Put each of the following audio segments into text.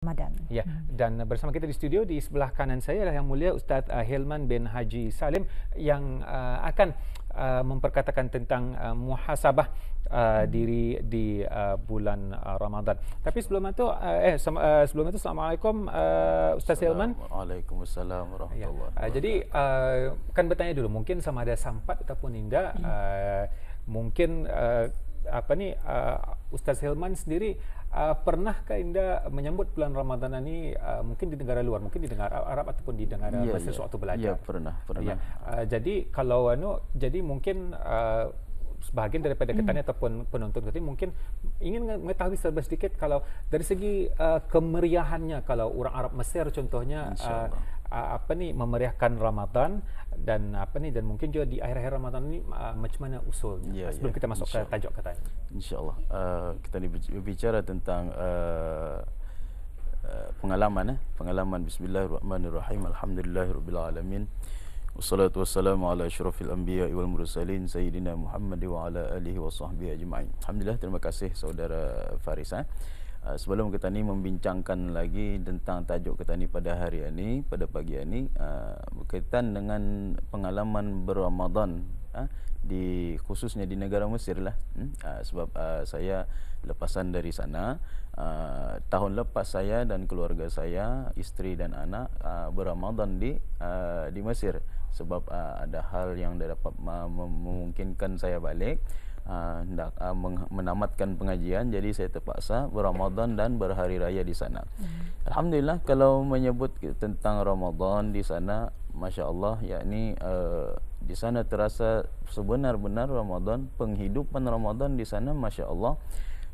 Ramadan. Ya, dan bersama kita di studio di sebelah kanan saya adalah Yang Mulia Ustaz Hilman bin Haji Salim yang akan memperkatakan tentang muhasabah diri di bulan Ramadan. Tapi sebelum itu Assalamualaikum Ustaz Hilman. Waalaikumsalam warahmatullahi wabarakatuh. Jadi kan bertanya dulu, mungkin sama ada sampat ataupun tidak, mungkin Ustaz Hilman sendiri pernahkah Indah menyambut bulan Ramadan ini mungkin di negara luar, mungkin di negara Arab ataupun di negara Mesir sewaktu belajar? Ya, pernah. Ya. Jadi kalau jadi mungkin sebahagian daripada kita ataupun penonton kita mungkin ingin mengetahui sedikit kalau dari segi kemeriahannya, kalau orang Arab Mesir contohnya memeriahkan Ramadan dan dan mungkin juga di akhir-akhir Ramadan ini macam mana usulnya, sebelum kita masuk ke tajuk katanya. InsyaAllah kita berbicara tentang pengalaman. Bismillahirrahmanirrahim. Alhamdulillahirabbil alamin. Wassalatu wassalamu ala asyrafil anbiya'i wal mursalin sayyidina Muhammad wa ala alihi wa sahbihi ajma'in. Alhamdulillah, terima kasih saudara Faris. Sebelum kita ni membincangkan lagi tentang tajuk kita ni pada hari ini, pada pagi ini, berkaitan dengan pengalaman berramadan khususnya di negara Mesir lah. Sebab saya lepasan dari sana. Tahun lepas saya dan keluarga saya, isteri dan anak berramadan di Mesir. Sebab ada hal yang dapat memungkinkan saya balik, hendak menamatkan pengajian, jadi saya terpaksa berramadan dan berhari raya di sana. Alhamdulillah, kalau menyebut tentang Ramadan di sana, masya-Allah, yakni di sana terasa sebenar-benar Ramadan, penghidupan Ramadan di sana, masya-Allah.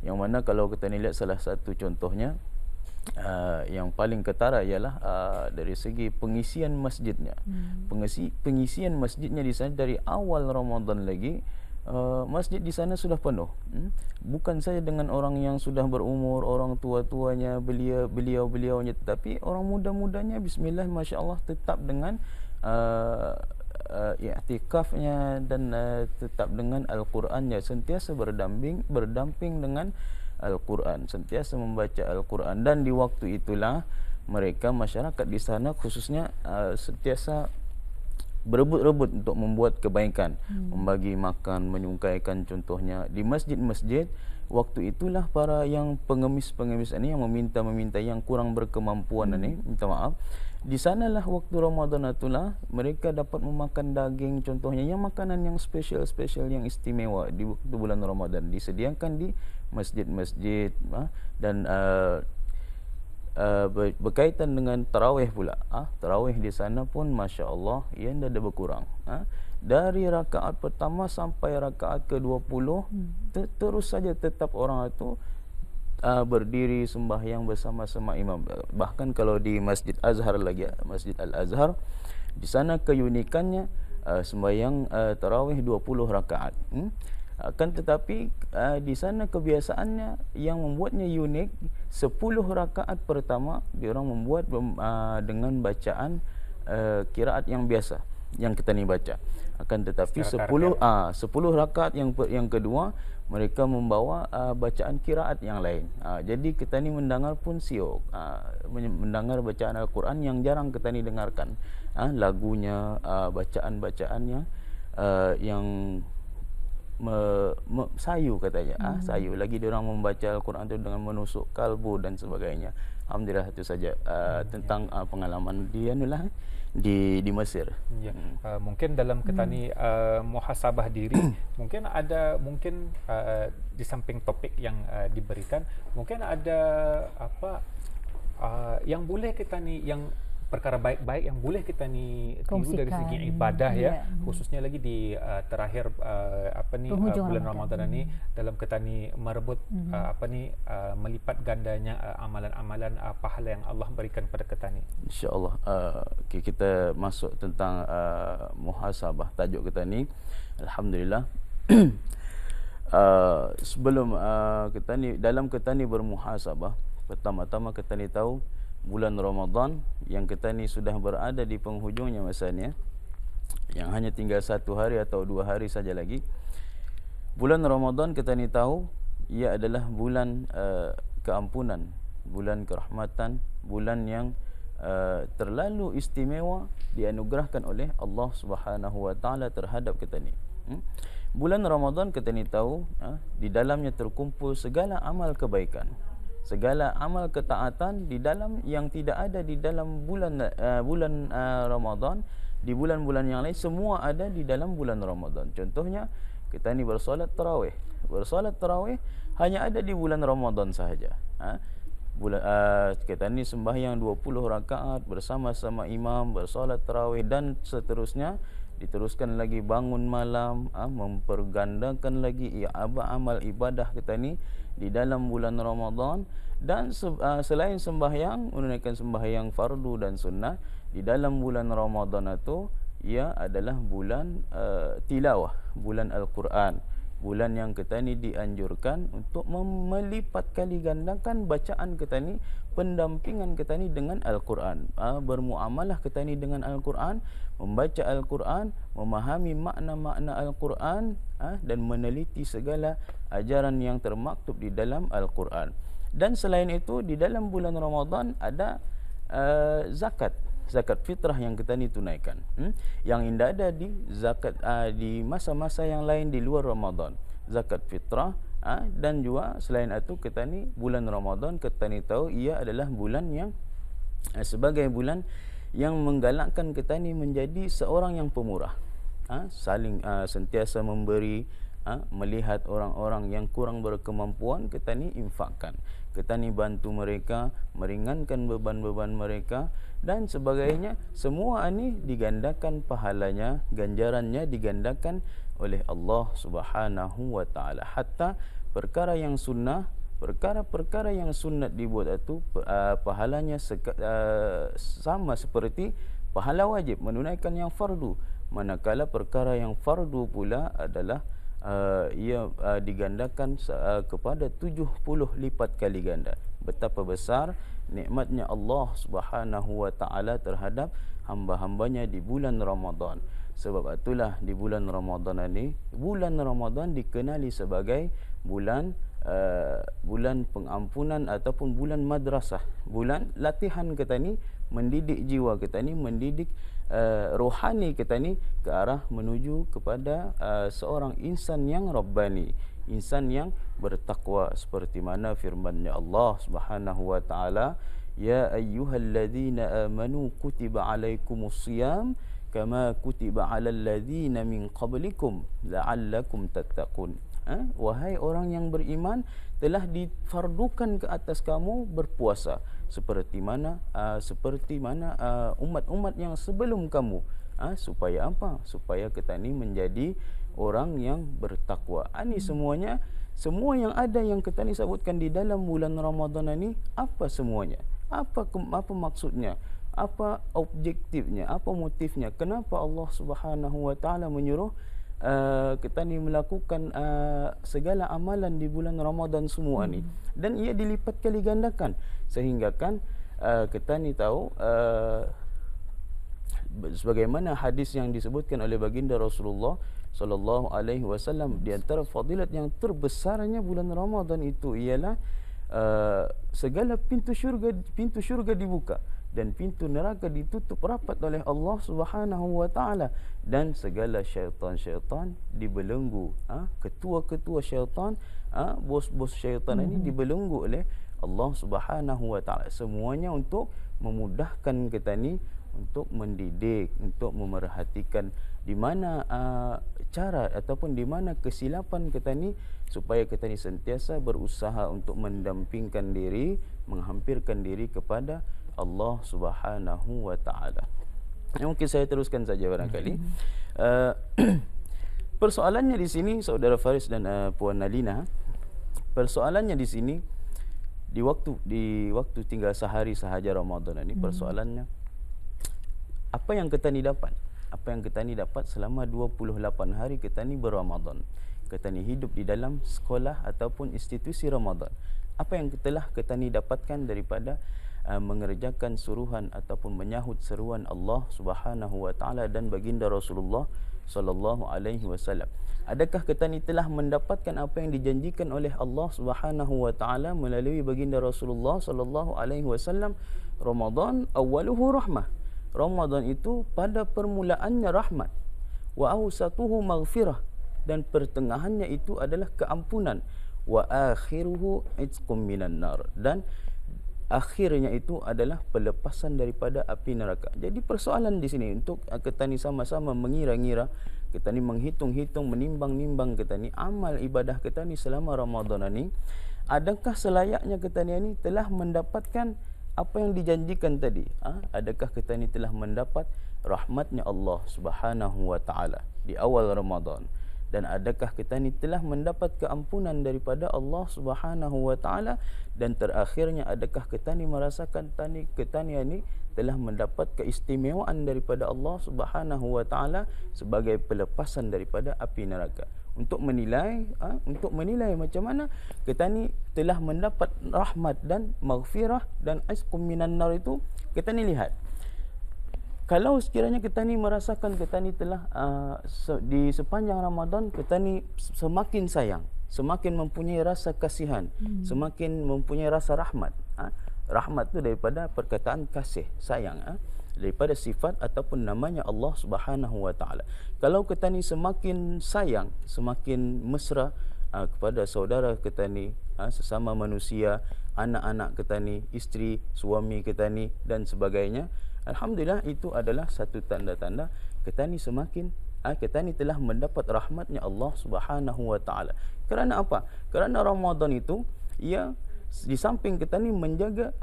Yang mana kalau kita lihat salah satu contohnya, yang paling ketara ialah dari segi pengisian masjidnya. Pengisian masjidnya di sana dari awal Ramadan lagi, masjid di sana sudah penuh. Bukan saja dengan orang yang sudah berumur, orang tua-tuanya, beliau-beliaunya, tetapi orang muda-mudanya, bismillah, masya-Allah, tetap dengan i'tikafnya dan tetap dengan Al-Qurannya, sentiasa berdamping dengan Al-Quran, sentiasa membaca Al-Quran. Dan di waktu itulah mereka, masyarakat di sana khususnya, sentiasa berebut-rebut untuk membuat kebaikan, membagi makan, menyungkaikan. Contohnya di masjid-masjid, waktu itulah para yang pengemis-pengemis ini, yang meminta yang kurang berkemampuan ini, minta maaf, di sanalah waktu Ramadan itulah mereka dapat memakan daging, contohnya yang makanan yang spesial yang istimewa di waktu bulan Ramadan disediakan di masjid-masjid. Dan berkaitan dengan tarawih pula, tarawih di sana pun masya-Allah ia tidak ada berkurang. Dari rakaat pertama sampai rakaat ke-20 terus saja tetap orang itu berdiri sembahyang bersama-sama imam. Bahkan kalau di Masjid Azhar lagi, Masjid Al-Azhar, di sana keunikannya sembahyang tarawih 20 rakaat. Akan tetapi di sana kebiasaannya yang membuatnya unik, 10 rakaat pertama diorang membuat dengan bacaan qiraat yang biasa yang kita ni baca. Akan tetapi 10 rakaat yang kedua mereka membawa bacaan qiraat yang lain. Jadi kita ni mendengar pun siok, mendengar bacaan Al-Quran yang jarang kita ni dengarkan. Lagunya, bacaan-bacaannya yang sayu katanya, sayu lagi diorang membaca Al-Quran itu dengan menusuk kalbu dan sebagainya. Alhamdulillah, itu saja tentang pengalaman dia di Mesir. Ya, mungkin dalam ketani muhasabah diri, mungkin ada di samping topik yang diberikan, mungkin ada yang boleh kita ni, yang perkara baik-baik yang boleh kita ni tiru dari segi ibadah, khususnya lagi di terakhir bulan Ramadan ini, dalam kita ni merebut melipat gandanya amalan-amalan pahala yang Allah berikan pada kita ni. Insya-Allah. Kita masuk tentang muhasabah, tajuk kita ni. Alhamdulillah. Sebelum kita ni, dalam kita ni bermuhasabah, pertama-tama kita ni tahu bulan Ramadan yang kita ni sudah berada di penghujungnya masanya, yang hanya tinggal 1 hari atau 2 hari saja lagi. Bulan Ramadan kita ni tahu ia adalah bulan keampunan, bulan kerahmatan, bulan yang terlalu istimewa dianugerahkan oleh Allah Subhanahu wa taala terhadap kita ni. Bulan Ramadan kita ni tahu di dalamnya terkumpul segala amal kebaikan, segala amal ketaatan di dalam yang tidak ada di dalam bulan Ramadan. Di bulan-bulan yang lain semua ada di dalam bulan Ramadan. Contohnya kita ni bersolat tarawih. Bersolat tarawih hanya ada di bulan Ramadan sahaja. Kita ni sembahyang 20 rakaat bersama-sama imam, bersolat tarawih dan seterusnya. Diteruskan lagi bangun malam, mempergandakan lagi amal ibadah kita ni di dalam bulan Ramadan. Dan selain sembahyang, menunaikan sembahyang fardu dan sunnah, di dalam bulan Ramadan itu ia adalah bulan tilawah, bulan Al-Quran, bulan yang kita ni dianjurkan untuk melipat kali gandakan bacaan kita ni, pendampingan kita ni dengan Al-Quran, bermuamalah kita ni dengan Al-Quran, membaca Al-Quran, memahami makna-makna Al-Quran, dan meneliti segala ajaran yang termaktub di dalam Al-Quran. Dan selain itu di dalam bulan Ramadan ada zakat fitrah yang kita ni tunaikan, yang tidak ada di zakat di masa-masa yang lain di luar Ramadan. Zakat fitrah, dan juga selain itu kita ni bulan Ramadan kita ni tahu ia adalah bulan yang sebagai bulan yang menggalakkan kita ni menjadi seorang yang pemurah, saling sentiasa memberi, melihat orang-orang yang kurang berkemampuan kita ni infakkan, kita ni bantu mereka, meringankan beban-beban mereka dan sebagainya. Semua ini digandakan pahalanya, ganjarannya digandakan oleh Allah Subhanahu wa taala. Hatta perkara yang sunnah, perkara-perkara yang sunat dibuat itu pahalanya sama seperti pahala wajib menunaikan yang fardu. Manakala perkara yang fardu pula adalah ia digandakan kepada 70 lipat kali ganda. Betapa besar nikmatnya Allah Subhanahu wa taala terhadap hamba-hambanya di bulan Ramadan. Sebab itulah di bulan Ramadan ini, bulan Ramadan dikenali sebagai bulan bulan pengampunan ataupun bulan madrasah, bulan latihan kita ni, mendidik jiwa kita ni, mendidik rohani kita ni ke arah menuju kepada seorang insan yang rabbani, insan yang bertakwa, seperti mana firman-Nya Allah Subhanahu wa taala, ya ayyuhalladzina amanu kutiba alaikumusiyam kama kutiba alal ladzina min qablikum la'allakum tattaqun. Wahai orang yang beriman, telah difardukan ke atas kamu berpuasa seperti mana umat-umat yang sebelum kamu, supaya apa? Supaya kita ni menjadi orang yang bertakwa. Ini semuanya, semua yang ada yang kita ni sebutkan di dalam bulan Ramadan ini, apa semuanya? Apa maksudnya? Apa objektifnya? Apa motifnya? Kenapa Allah Subhanahu wa taala menyuruh kita ni melakukan segala amalan di bulan Ramadan semua ni, dan ia dilipat kali gandakan, sehingga kan kita ni tahu sebagaimana hadis yang disebutkan oleh baginda Rasulullah sallallahu alaihi wasallam, di antara fadilat yang terbesarnya bulan Ramadan itu ialah segala pintu syurga dibuka dan pintu neraka ditutup rapat oleh Allah Subhanahu wa taala, dan segala syaitan-syaitan dibelenggu, ketua-ketua syaitan, bos-bos syaitan ini dibelenggu oleh Allah Subhanahu wa taala. Semuanya untuk memudahkan kita ni untuk mendidik, untuk memerhatikan di mana cara ataupun di mana kesilapan kita ni, supaya kita ni sentiasa berusaha untuk mendampingkan diri, menghampirkan diri kepada Allah Subhanahu wa taala. Mungkin saya teruskan saja barangkali. Persoalannya di sini saudara Faris dan Puan Nalina, persoalannya di sini di waktu tinggal sehari sahaja Ramadan ini, persoalannya apa yang kita ni dapat? Apa yang kita ni dapat selama 28 hari kita ni berRamadan? Kita ni hidup di dalam sekolah ataupun institusi Ramadan. Apa yang telah kita ni dapatkan daripada mengerjakan suruhan ataupun menyahut seruan Allah Subhanahu wa taala dan baginda Rasulullah sallallahu alaihi wasallam. Adakah kita ni telah mendapatkan apa yang dijanjikan oleh Allah Subhanahu wa taala melalui baginda Rasulullah sallallahu alaihi wasallam? Ramadan awwaluhu rahmah. Ramadan itu pada permulaannya rahmat. Wa awsatuhu maghfirah, dan pertengahannya itu adalah keampunan. Wa akhiruhu itqum minan nar, dan akhirnya itu adalah pelepasan daripada api neraka. Jadi persoalan di sini untuk kita ni sama-sama mengira-ngira, kita ni menghitung-hitung, menimbang-nimbang kita ni amal ibadah kita ni selama Ramadan ni, adakah selayaknya kita ni telah mendapatkan apa yang dijanjikan tadi? Adakah kita ni telah mendapat rahmatnya Allah Subhanahu wa taala di awal Ramadan? Dan adakah kita ni telah mendapat keampunan daripada Allah Subhanahu wa taala? Dan terakhirnya, adakah kita ni merasakan kita ni telah mendapat keistimewaan daripada Allah Subhanahu wa taala sebagai pelepasan daripada api neraka? Untuk menilai macam mana kita ni telah mendapat rahmat dan maghfirah dan isqum minan nar, itu kita ni lihat. Kalau sekiranya kita ni merasakan kita ni telah di sepanjang Ramadan kita ni semakin sayang, semakin mempunyai rasa kasihan, semakin mempunyai rasa rahmat. Rahmat tu daripada perkataan kasih, sayang, daripada sifat ataupun namanya Allah Subhanahu wa taala. Kalau kita ni semakin sayang, semakin mesra kepada saudara kita ni, sesama manusia, anak-anak kita ni, isteri, suami kita ni dan sebagainya, alhamdulillah, itu adalah satu tanda-tanda kita ni semakin kita ni telah mendapat rahmatnya Allah Subhanahu wa taala. Kerana apa? Kerana Ramadan itu ia di samping kita ni menjaga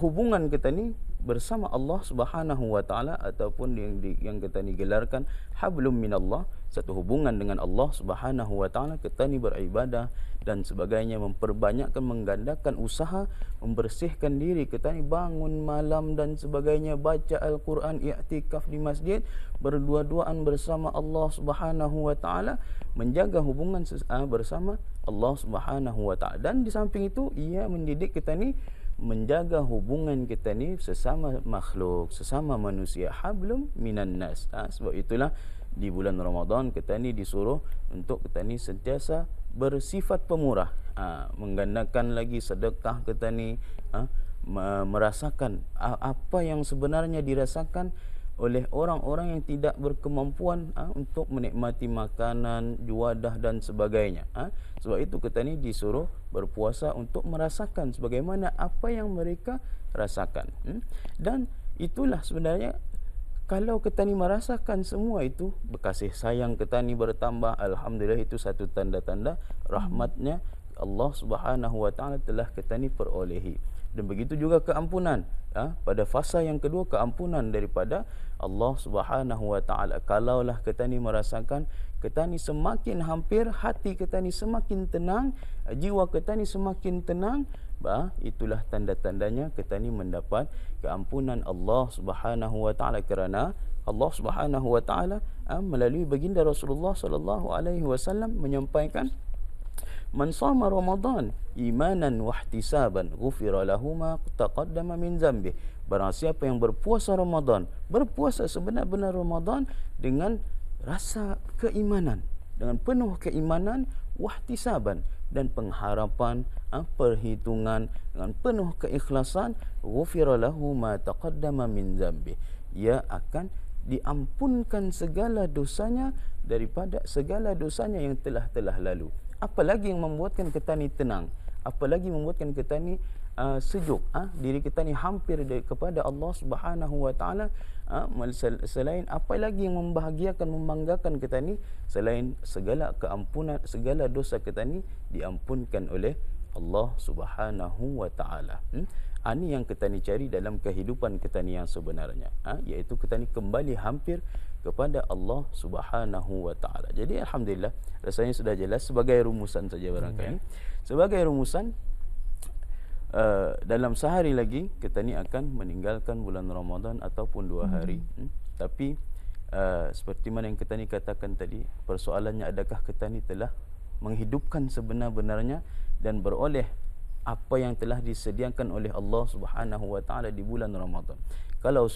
hubungan kita ni bersama Allah Subhanahu wa taala, ataupun yang kita ni gelarkan hablum minallah, satu hubungan dengan Allah Subhanahu wa taala. Kita ni beribadah dan sebagainya, memperbanyakkan, menggandakan usaha, membersihkan diri, kita ni bangun malam dan sebagainya, baca Al-Quran, i'tikaf di masjid, berdua-duaan bersama Allah Subhanahu wa taala, menjaga hubungan bersama Allah Subhanahu wa taala. Dan di samping itu ia mendidik kita ni menjaga hubungan kita ni sesama makhluk, sesama manusia, hablum minan nas. Sebab itulah di bulan Ramadan kita ni disuruh untuk kita ni sentiasa bersifat pemurah, menggandakan lagi sedekah kita ni, merasakan apa yang sebenarnya dirasakan oleh orang-orang yang tidak berkemampuan untuk menikmati makanan, juadah dan sebagainya. Sebab itu kita ni disuruh berpuasa untuk merasakan sebagaimana apa yang mereka rasakan. Dan itulah sebenarnya, kalau kita ni merasakan semua itu, berkasih sayang kita ni bertambah, alhamdulillah, itu satu tanda-tanda rahmatnya Allah Subhanahu wa taala telah kita ni perolehi. Dan begitu juga keampunan, pada fasa yang kedua, keampunan daripada Allah Subhanahu wa taala. Kalaulah kita ni merasakan kita ni semakin hampir, hati kita ni semakin tenang, jiwa kita ni semakin tenang, itulah tanda-tandanya kita ni mendapat keampunan Allah Subhanahu wa taala. Kerana Allah Subhanahu wa taala melalui baginda Rasulullah sallallahu alaihi wasallam menyampaikan, man shama Ramadan imanan wa ihtisaban ghufira lahu ma taqaddama min dzambi. Barang siapa yang berpuasa Ramadan, berpuasa sebenar-benar Ramadan dengan rasa keimanan, dengan penuh keimanan, wa ihtisaban, dan pengharapan, perhitungan, dengan penuh keikhlasan, ghufira lahu ma taqaddama min dzambi, ia akan diampunkan segala dosanya daripada segala dosanya yang telah lalu. Apalagi yang membuatkan kita ni tenang, apalagi membuatkan kita ni sejuk, diri kita ni hampir kepada Allah Subhanahu wa taala, selain apa lagi yang membahagiakan, membanggakan kita ni selain segala keampunan, segala dosa kita ni diampunkan oleh Allah Subhanahu wa taala. Ini yang kita ni cari dalam kehidupan kita ni yang sebenarnya, iaitu kita ni kembali hampir kepada Allah Subhanahu wa taala. Jadi alhamdulillah, rasanya sudah jelas. Sebagai rumusan saja barangkali, sebagai rumusan, dalam sehari lagi kita ni akan meninggalkan bulan Ramadan ataupun 2 hari. Tapi seperti mana yang kita ni katakan tadi, persoalannya adakah kita ni telah menghidupkan sebenar-benarnya dan beroleh apa yang telah disediakan oleh Allah Subhanahu wa taala di bulan Ramadan. Kalau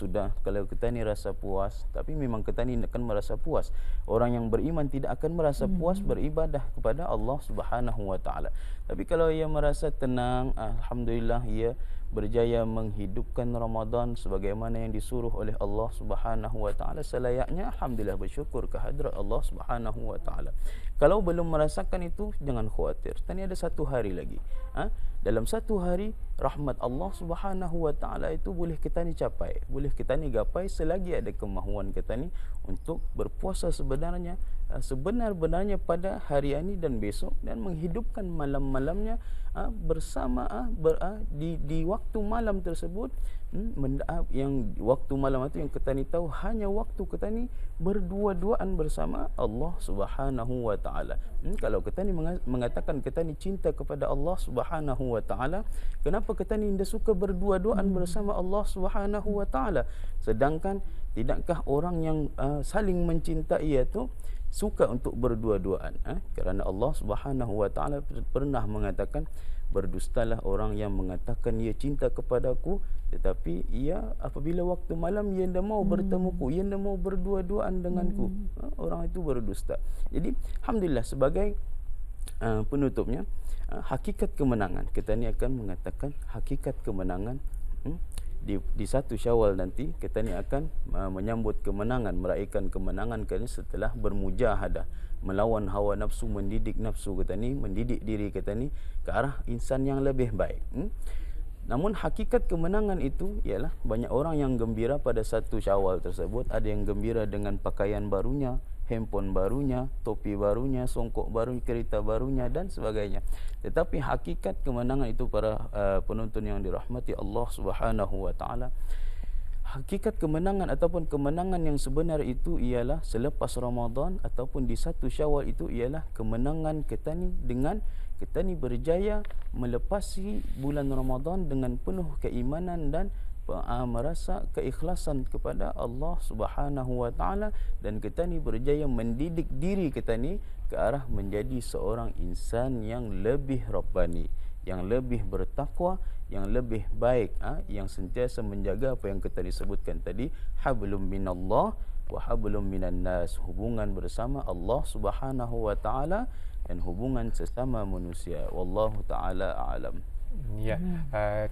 kita ni rasa puas, tapi memang kita ni akan merasa puas. Orang yang beriman tidak akan merasa puas beribadah kepada Allah Subhanahu wa taala. Tapi kalau ia merasa tenang, alhamdulillah ia berjaya menghidupkan Ramadan sebagaimana yang disuruh oleh Allah Subhanahu wa taala, selayaknya alhamdulillah bersyukur kehadrat Allah Subhanahu wa taala. Kalau belum merasakan itu, jangan khawatir. Tadi ada satu hari lagi. Dalam satu hari rahmat Allah Subhanahu wa taala itu boleh kita ni capai, boleh kita ni gapai selagi ada kemahuan kita ni untuk berpuasa sebenar-benarnya pada hari ini dan besok, dan menghidupkan malam-malamnya bersama di waktu malam tersebut, yang waktu malam itu yang kita ni tahu hanya waktu kita ni berdua-duaan bersama Allah Subhanahu wa taala. Kalau kita ni mengatakan kita ni cinta kepada Allah Subhanahu wa taala, kenapa kita ni tidak suka berdua-duaan bersama Allah Subhanahu wa taala? Sedangkan tidakkah orang yang saling mencintai itu suka untuk berdua-duaan? Kerana Allah Subhanahu wa taala pernah mengatakan, berdustalah orang yang mengatakan ia cinta kepadaku, tetapi ia apabila waktu malam ia tidak mau bertemuku, ia tidak mau berdua-duaan denganku. Orang itu berdusta. Jadi alhamdulillah, sebagai penutupnya, hakikat kemenangan, kita ni akan mengatakan hakikat kemenangan di 1 Syawal nanti. Kita ni akan menyambut kemenangan, meraihkan kemenangan kerana setelah bermujahadah, melawan hawa nafsu, mendidik nafsu kita ni, mendidik diri kita ni ke arah insan yang lebih baik. Namun hakikat kemenangan itu ialah banyak orang yang gembira pada 1 Syawal tersebut. Ada yang gembira dengan pakaian barunya, handphone barunya, topi barunya, songkok barunya, kereta barunya dan sebagainya. Tetapi hakikat kemenangan itu, para penonton yang dirahmati Allah Subhanahu wa taala, hakikat kemenangan ataupun kemenangan yang sebenar itu ialah selepas Ramadan ataupun di 1 Syawal itu ialah kemenangan kita ni dengan kita ni berjaya melepasi bulan Ramadan dengan penuh keimanan dan merasa keikhlasan kepada Allah Subhanahu wa taala, dan kita ni berjaya mendidik diri kita ni ke arah menjadi seorang insan yang lebih rabbani, yang lebih bertakwa, yang lebih baik, yang sentiasa menjaga apa yang kita disebutkan tadi, hablum minallah wa hablum minan nas, hubungan bersama Allah Subhanahu wa taala dan hubungan sesama manusia. Wallahu taala a'lam. Ya,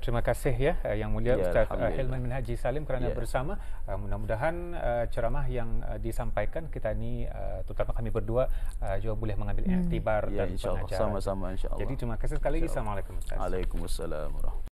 terima kasih ya Yang Mulia Ustaz Hilman bin Haji Salim kerana bersama. Mudah-mudahan ceramah yang disampaikan kita ni, terutama kami berdua, juga boleh mengambil iktibar dan insya-Allah, pengajaran. sama-sama insya-Allah. Jadi terima kasih sekali lagi. Assalamualaikum Ustaz. Waalaikumsalam warahmatullahi